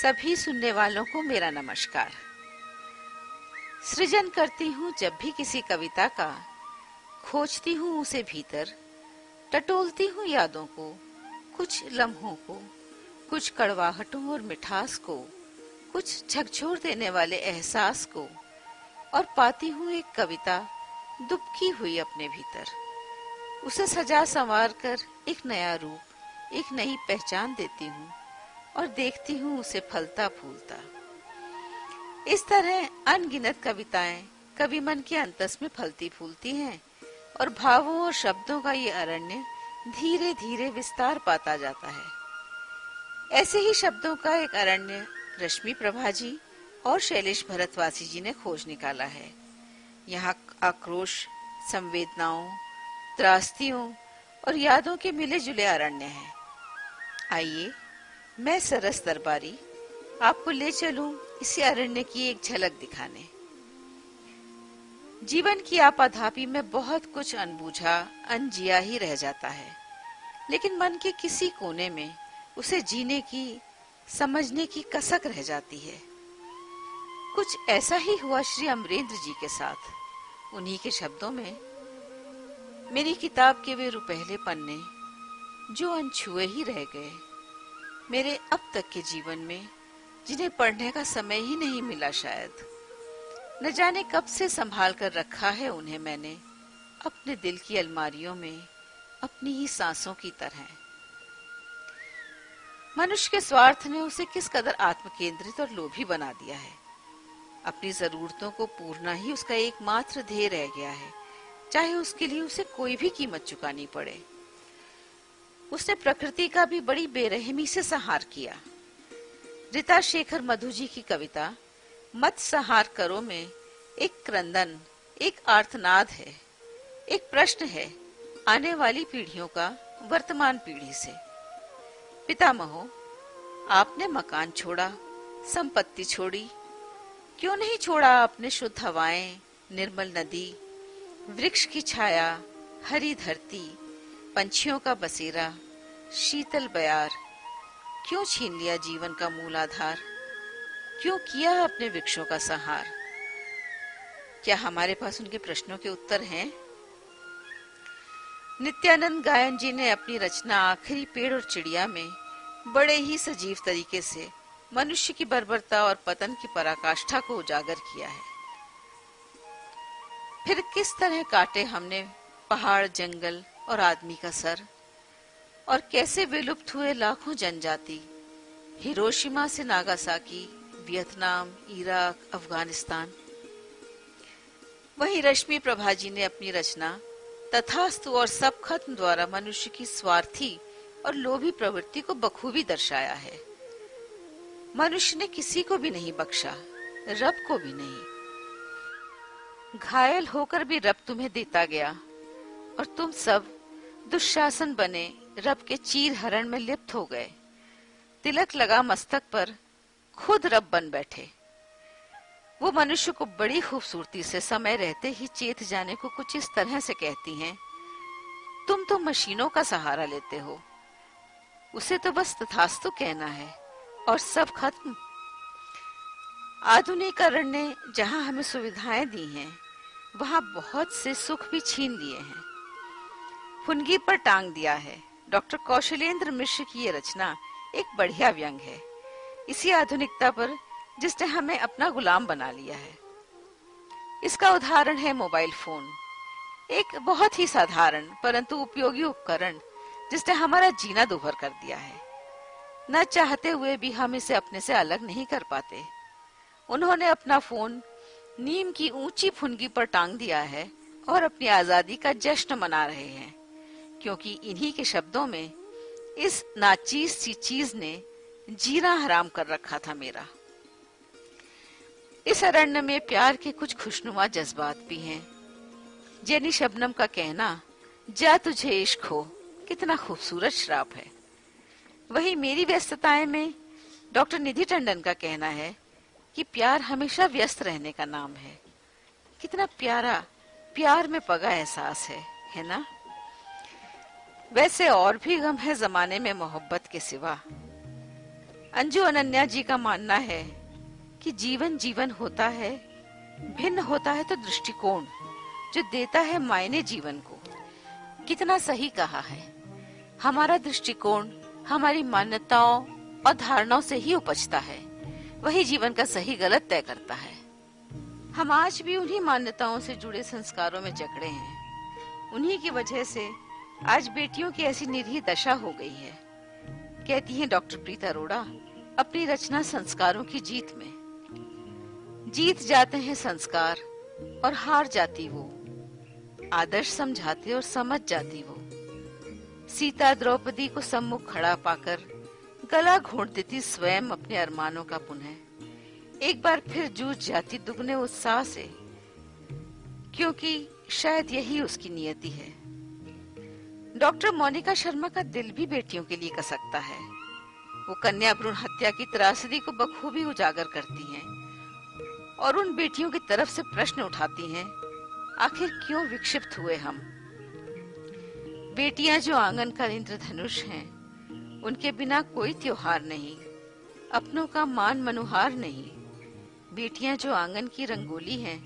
सभी सुनने वालों को मेरा नमस्कार। सृजन करती हूँ जब भी किसी कविता का, खोजती हूँ उसे भीतर, टटोलती हूँ यादों को, कुछ लम्हों को, कुछ कड़वाहटों और मिठास को, कुछ झकझोर देने वाले एहसास को, और पाती हूँ एक कविता दुबकी हुई अपने भीतर। उसे सजा संवार कर एक नया रूप, एक नई पहचान देती हूँ और देखती हूँ उसे फलता फूलता। इस तरह अनगिनत कविताएं कवि मन के अंतस में फलती फूलती हैं और भावों और शब्दों का ये अरण्य धीरे धीरे विस्तार पाता जाता है। ऐसे ही शब्दों का एक अरण्य रश्मि प्रभा जी और शैलेश भरतवासी जी ने खोज निकाला है। यहाँ आक्रोश, संवेदनाओं, त्रास्तियों और यादों के मिले जुले अरण्य हैं। आइए मैं सरस दरबारी आपको ले चलूं इसी अरण्य की एक झलक दिखाने। जीवन की आपाधापी में बहुत कुछ अनबूझा, अनजिया ही रह जाता है, लेकिन मन के किसी कोने में उसे जीने की, समझने की कसक रह जाती है। कुछ ऐसा ही हुआ श्री अमरेंद्र जी के साथ। उन्हीं के शब्दों में, मेरी किताब के वे रुपहले पन्ने जो अनछुए ही रह गए, मेरे अब तक के जीवन में जिन्हें पढ़ने का समय ही नहीं मिला शायद। न जाने कब से संभाल कर रखा है उन्हें मैंने अपने दिल की अलमारियों में, अपनी ही सांसों की तरह। मनुष्य के स्वार्थ ने उसे किस कदर आत्मकेंद्रित और लोभी बना दिया है। अपनी जरूरतों को पूरना ही उसका एकमात्र ध्येय रह गया है, चाहे उसके लिए उसे कोई भी कीमत चुकानी पड़े। उसने प्रकृति का भी बड़ी बेरहमी से संहार किया। रीता शेखर मधु जी की कविता मत संहार करो में एक क्रंदन, एक आर्तनाद है, एक प्रश्न है आने वाली पीढ़ियों का वर्तमान पीढ़ी से। पितामहो, आपने मकान छोड़ा, संपत्ति छोड़ी, क्यों नहीं छोड़ा आपने शुद्ध हवाएं, निर्मल नदी, वृक्ष की छाया, हरी धरती, पंछियों का बसेरा, शीतल बयार? क्यों छीन लिया जीवन का मूल आधार? क्यों किया अपने वृक्षों का संहार? क्या हमारे पास उनके प्रश्नों के उत्तर हैं? नित्यानंद गायन जी ने अपनी रचना आखिरी पेड़ और चिड़िया में बड़े ही सजीव तरीके से मनुष्य की बर्बरता और पतन की पराकाष्ठा को उजागर किया है। फिर किस तरह काटे हमने पहाड़, जंगल और आदमी का सर, और कैसे विलुप्त हुए लाखों जनजाति, हिरोशिमा से नागासाकी, वियतनाम, इराक, अफगानिस्तान। वहीं रश्मि प्रभा जी ने अपनी रचना तथास्तु और सब खत्म द्वारा मनुष्य की स्वार्थी और लोभी प्रवृत्ति को बखूबी दर्शाया है। मनुष्य ने किसी को भी नहीं बख्शा, रब को भी नहीं। घायल होकर भी रब तुम्हें देता गया और तुम सब दुशासन बने, रब के चीर हरण में लिप्त हो गए। तिलक लगा मस्तक पर, खुद रब बन बैठे। वो मनुष्य को बड़ी खूबसूरती से समय रहते ही चेत जाने को कुछ इस तरह से कहती हैं, तुम तो मशीनों का सहारा लेते हो, उसे तो बस तथास्तु कहना है और सब खत्म। आधुनिकीकरण ने जहां हमें सुविधाएं दी हैं, वहां बहुत से सुख भी छीन लिए हैं, फुनगी पर टांग दिया है। डॉक्टर कौशलेंद्र मिश्र की ये रचना एक बढ़िया व्यंग है इसी आधुनिकता पर जिसने हमें अपना गुलाम बना लिया है। इसका उदाहरण है मोबाइल फोन, एक बहुत ही साधारण परंतु उपयोगी उपकरण जिसने हमारा जीना दूभर कर दिया है। न चाहते हुए भी हम इसे अपने से अलग नहीं कर पाते। उन्होंने अपना फोन नीम की ऊंची फुनगी पर टांग दिया है और अपनी आजादी का जश्न मना रहे हैं, क्योंकि इन्हीं के शब्दों में इस नाचीज सी चीज ने जीना हराम कर रखा था मेरा। इस अरण्य में प्यार के कुछ खुशनुमा जज्बात भी हैं। जेनी शबनम का कहना, जा तुझे इश्क हो, कितना खूबसूरत श्राप है। वही मेरी व्यस्तताएं में डॉक्टर निधि टंडन का कहना है कि प्यार हमेशा व्यस्त रहने का नाम है। कितना प्यारा प्यार में पगा एहसास है ना? वैसे और भी गम है जमाने में मोहब्बत के सिवा। अंजू अनन्या जी का मानना है कि जीवन जीवन होता है, भिन्न होता है तो दृष्टिकोण जो देता है मायने जीवन को। कितना सही कहा है। हमारा दृष्टिकोण हमारी मान्यताओं और धारणाओं से ही उपजता है, वही जीवन का सही गलत तय करता है। हम आज भी उन्हीं मान्यताओं से जुड़े संस्कारों में जकड़े हैं। उन्हीं की वजह से आज बेटियों की ऐसी निरीह दशा हो गई है। कहती हैं डॉक्टर प्रीता अरोड़ा अपनी रचना संस्कारों की जीत में। जीत जाते हैं संस्कार और हार जाती वो, आदर्श समझाते और समझ जाती वो। सीता द्रौपदी को सम्मुख खड़ा पाकर गला घोंट देती स्वयं अपने अरमानों का पुनः। एक बार फिर जूझ जाती दुगने उत्साह से, क्योंकि शायद यही उसकी नियति है। डॉक्टर मोनिका शर्मा का दिल भी बेटियों के लिए कसकता है। वो कन्या भ्रूण हत्या की त्रासदी को बखूबी उजागर करती हैं और उन बेटियों की तरफ से प्रश्न उठाती हैं, आखिर क्यों विक्षिप्त हुए हम? बेटियां जो आंगन का इंद्रधनुष हैं, उनके बिना कोई त्योहार नहीं, अपनों का मान मनुहार नहीं। बेटियां जो आंगन की रंगोली हैं,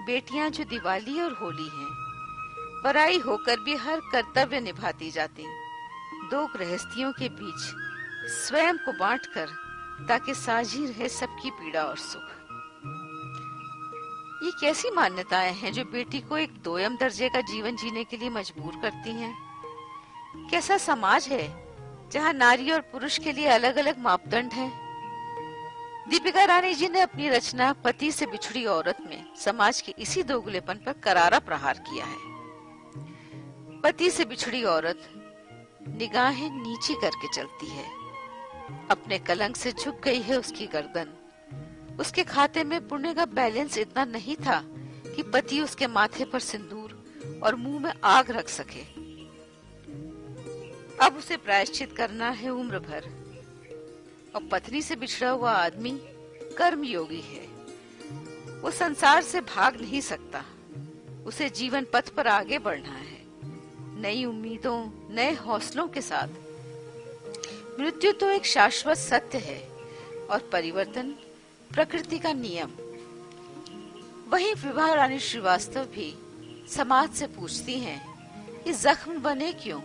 बेटियां जो दिवाली और होली हैं, पराई होकर भी हर कर्तव्य निभाती जाती, दो गृहस्थियों के बीच स्वयं को बांटकर, ताकि साझी रहे सबकी पीड़ा और सुख। ये कैसी मान्यताएं हैं जो बेटी को एक दोयम दर्जे का जीवन जीने के लिए मजबूर करती हैं? कैसा समाज है जहां नारी और पुरुष के लिए अलग अलग मापदंड हैं? दीपिका रानी जी ने अपनी रचना पति से बिछड़ी औरत में समाज के इसी दोगलेपन पर करारा प्रहार किया है। पति से बिछड़ी औरत निगाहें नीची करके चलती है। अपने कलंक से झुक गई है उसकी गर्दन। उसके खाते में पुण्य का बैलेंस इतना नहीं था कि पति उसके माथे पर सिंदूर और मुंह में आग रख सके। अब उसे प्रायश्चित करना है उम्र भर। और पत्नी से बिछड़ा हुआ आदमी कर्म योगी है। वो संसार से भाग नहीं सकता। उसे जीवन पथ पर आगे बढ़ना है, नई उम्मीदों, नए हौसलों के साथ। मृत्यु तो एक शाश्वत सत्य है और परिवर्तन प्रकृति का नियम। वहीं विभा रानी श्रीवास्तव भी समाज से पूछती हैं, ये जख्म बने क्यों?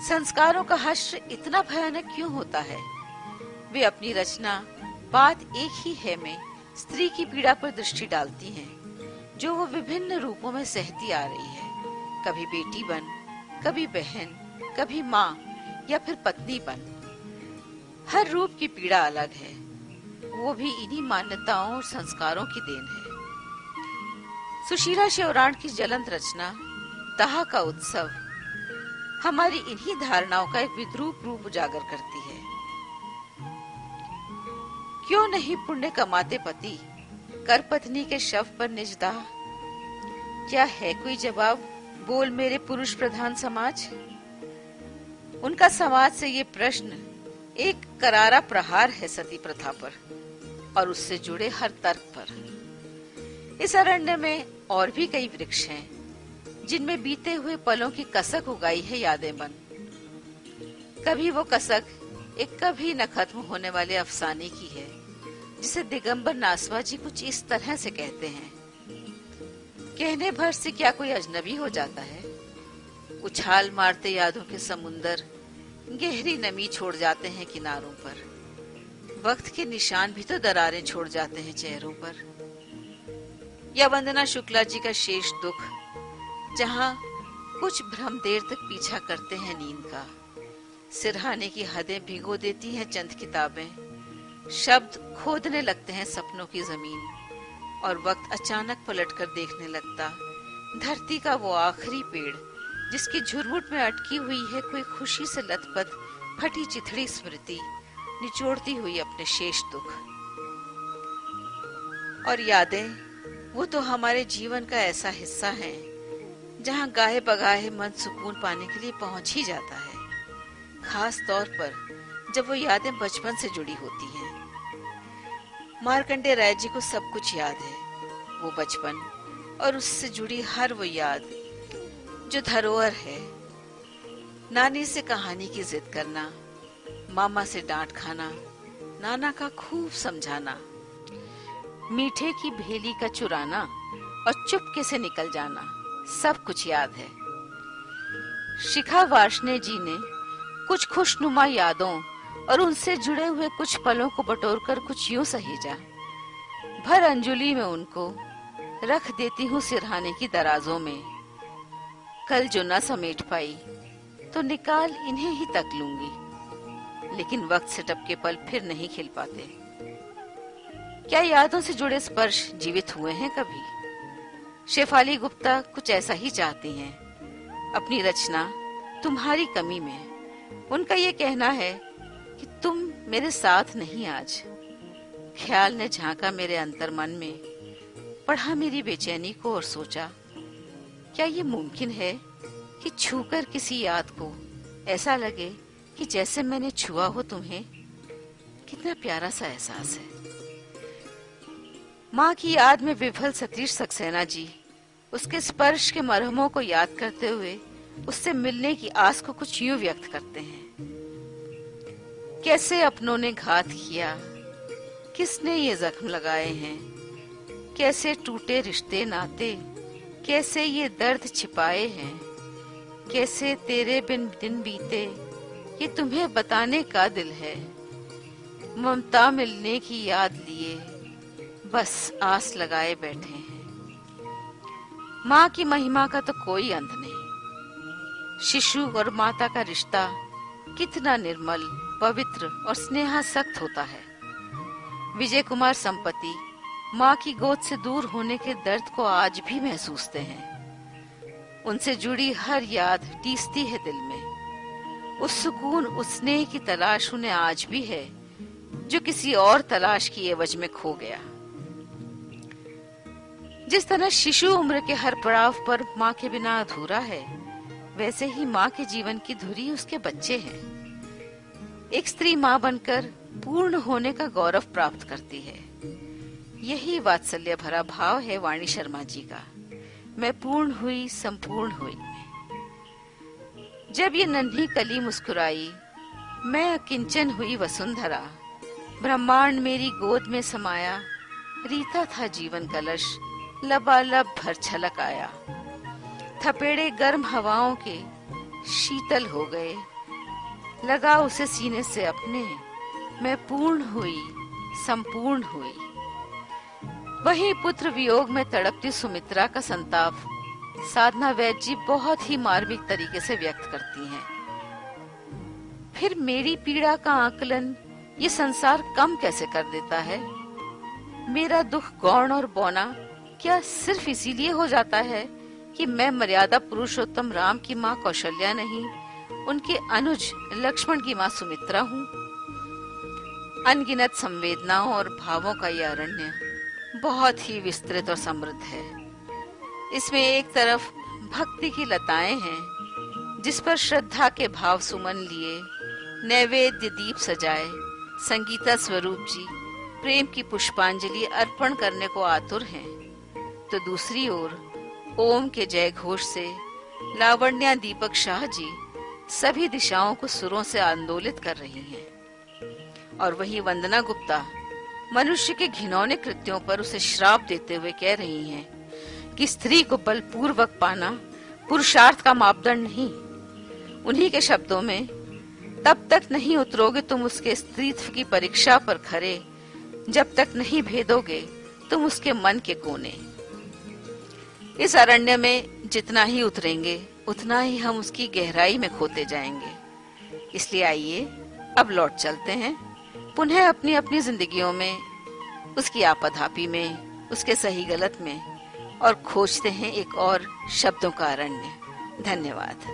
संस्कारों का हश्र इतना भयानक क्यों होता है? वे अपनी रचना बात एक ही है में स्त्री की पीड़ा पर दृष्टि डालती हैं, जो वो विभिन्न रूपों में सहती आ रही है। कभी बेटी बन, कभी बहन, कभी माँ या फिर पत्नी बन। हर रूप की पीड़ा अलग है, वो भी इन्हीं मान्यताओं और संस्कारों की देन है। सुशीला शिवराण की ज्वलंत रचना दाह का उत्सव हमारी इन्हीं धारणाओं का एक विद्रूप रूप उजागर करती है। क्यों नहीं पुण्य कमाते पति, कर पत्नी के शव पर निज दाह? क्या है कोई जवाब? बोल मेरे पुरुष प्रधान समाज। उनका समाज से ये प्रश्न एक करारा प्रहार है सती प्रथा पर और उससे जुड़े हर तर्क पर। इस अरण्य में और भी कई वृक्ष हैं, जिनमें बीते हुए पलों की कसक उगाई है यादें बन। कभी वो कसक एक कभी न खत्म होने वाले अफसाने की है, जिसे दिगंबर नासवा जी कुछ इस तरह से कहते हैं, कहने भर से क्या कोई अजनबी हो जाता है? उछाल मारते यादों के समुंदर गहरी नमी छोड़ जाते हैं किनारों पर। वक्त के निशान भी तो दरारें छोड़ जाते हैं चेहरों पर। या वंदना शुक्ला जी का शेष दुख, जहां कुछ भ्रम देर तक पीछा करते हैं नींद का। सिरहाने की हदें भिगो देती हैं चंद किताबें। शब्द खोदने लगते हैं सपनों की जमीन और वक्त अचानक पलटकर देखने लगता धरती का वो आखिरी पेड़, जिसकी झुरमुट में अटकी हुई है कोई खुशी से लथपथ फटी चिथड़ी स्मृति, निचोड़ती हुई अपने शेष दुख। और यादें, वो तो हमारे जीवन का ऐसा हिस्सा है जहां गाहे बगाहे मन सुकून पाने के लिए पहुंच ही जाता है, खास तौर पर जब वो यादें बचपन से जुड़ी होती हैं। मार्कंडेय राय जी को सब कुछ याद है, वो बचपन और उससे जुड़ी हर वो याद जो धरोहर है। नानी से कहानी की जिद करना, मामा से डांट खाना, नाना का खूब समझाना, मीठे की भेली का चुराना और चुपके से निकल जाना, सब कुछ याद है। शिखा वार्ष्णेय जी ने कुछ खुशनुमा यादों और उनसे जुड़े हुए कुछ पलों को बटोरकर कुछ यूं सहेजा। भर अंजुली में उनको रख देती हूँ सिरहाने की दराजों में। कल जो न समेट पाई तो निकाल इन्हें ही तक लूंगी, लेकिन वक्त से टपके पल फिर नहीं खिल पाते। क्या यादों से जुड़े स्पर्श जीवित हुए हैं कभी? शेफाली गुप्ता कुछ ऐसा ही चाहती हैं अपनी रचना तुम्हारी कमी में। उनका ये कहना है कि तुम मेरे साथ नहीं आज। ख्याल ने झांका मेरे अंतर्मन में, पढ़ा मेरी बेचैनी को और सोचा, क्या ये मुमकिन है कि छूकर किसी याद को ऐसा लगे कि जैसे मैंने छुआ हो तुम्हें? कितना प्यारा सा एहसास है। माँ की याद में विफल सतीश सक्सेना जी उसके स्पर्श के मरहमों को याद करते हुए उससे मिलने की आस को कुछ यूं व्यक्त करते हैं। कैसे अपनों ने घात किया, किसने ये जख्म लगाए हैं, कैसे टूटे रिश्ते नाते, कैसे ये दर्द छिपाए हैं, कैसे तेरे बिन दिन बीते, ये तुम्हें बताने का दिल है। ममता मिलने की याद लिए बस आस लगाए बैठे हैं। माँ की महिमा का तो कोई अंत नहीं। शिशु और माता का रिश्ता कितना निर्मल, पवित्र और स्नेहासक्त होता है। विजय कुमार संपति माँ की गोद से दूर होने के दर्द को आज भी महसूसते हैं। उनसे जुड़ी हर याद टीसती है दिल में। उस सुकून, उस स्नेह की तलाश उन्हें आज भी है जो किसी और तलाश की एवज में खो गया। जिस तरह शिशु उम्र के हर पड़ाव पर माँ के बिना अधूरा है, वैसे ही माँ के जीवन की धुरी उसके बच्चे हैं। एक स्त्री माँ बनकर पूर्ण होने का गौरव प्राप्त करती है। यही वात्सल्य भरा भाव है वाणी शर्मा जी का, मैं पूर्ण हुई संपूर्ण हुई में। जब ये नन्ही कली मुस्कुराई, मैं अकिंचन हुई वसुंधरा। ब्रह्मांड मेरी गोद में समाया, रीता था जीवन कलश, लबालब भर छलक आया। थपेड़े गर्म हवाओं के शीतल हो गए, लगा उसे सीने से अपने, मैं पूर्ण हुई संपूर्ण हुई। वही पुत्र वियोग में तड़पती सुमित्रा का संताप साधना वैद्य जी बहुत ही मार्मिक तरीके से व्यक्त करती हैं। फिर मेरी पीड़ा का आकलन ये संसार कम कैसे कर देता है? मेरा दुख गौण और बौना क्या सिर्फ इसीलिए हो जाता है कि मैं मर्यादा पुरुषोत्तम राम की माँ कौशल्या नहीं, उनके अनुज लक्ष्मण की माँ सुमित्रा हूँ? अनगिनत संवेदनाओं और भावों का यह अरण्य बहुत ही विस्तृत और समृद्ध है। इसमें एक तरफ भक्ति की लताएं हैं, जिस पर श्रद्धा के भाव सुमन लिए नैवेद्य दीप सजाए संगीता स्वरूप जी प्रेम की पुष्पांजलि अर्पण करने को आतुर हैं, तो दूसरी ओर ओम के जय घोष से लावण्या दीपक शाह जी सभी दिशाओं को सुरों से आंदोलित कर रही हैं। और वही वंदना गुप्ता मनुष्य के घिनौने कृत्यों पर उसे श्राप देते हुए कह रही हैं कि स्त्री को बलपूर्वक पाना पुरुषार्थ का मापदंड नहीं। उन्हीं के शब्दों में, तब तक नहीं उतरोगे तुम उसके स्त्रीत्व की परीक्षा पर खरे, जब तक नहीं भेदोगे तुम उसके मन के कोने। इस अरण्य में जितना ही उतरेंगे उतना ही हम उसकी गहराई में खोते जाएंगे। इसलिए आइए अब लौट चलते हैं पुनः अपनी अपनी जिंदगियों में, उसकी आपाधापी में, उसके सही गलत में, और खोजते हैं एक और शब्दों का अरण्य। धन्यवाद।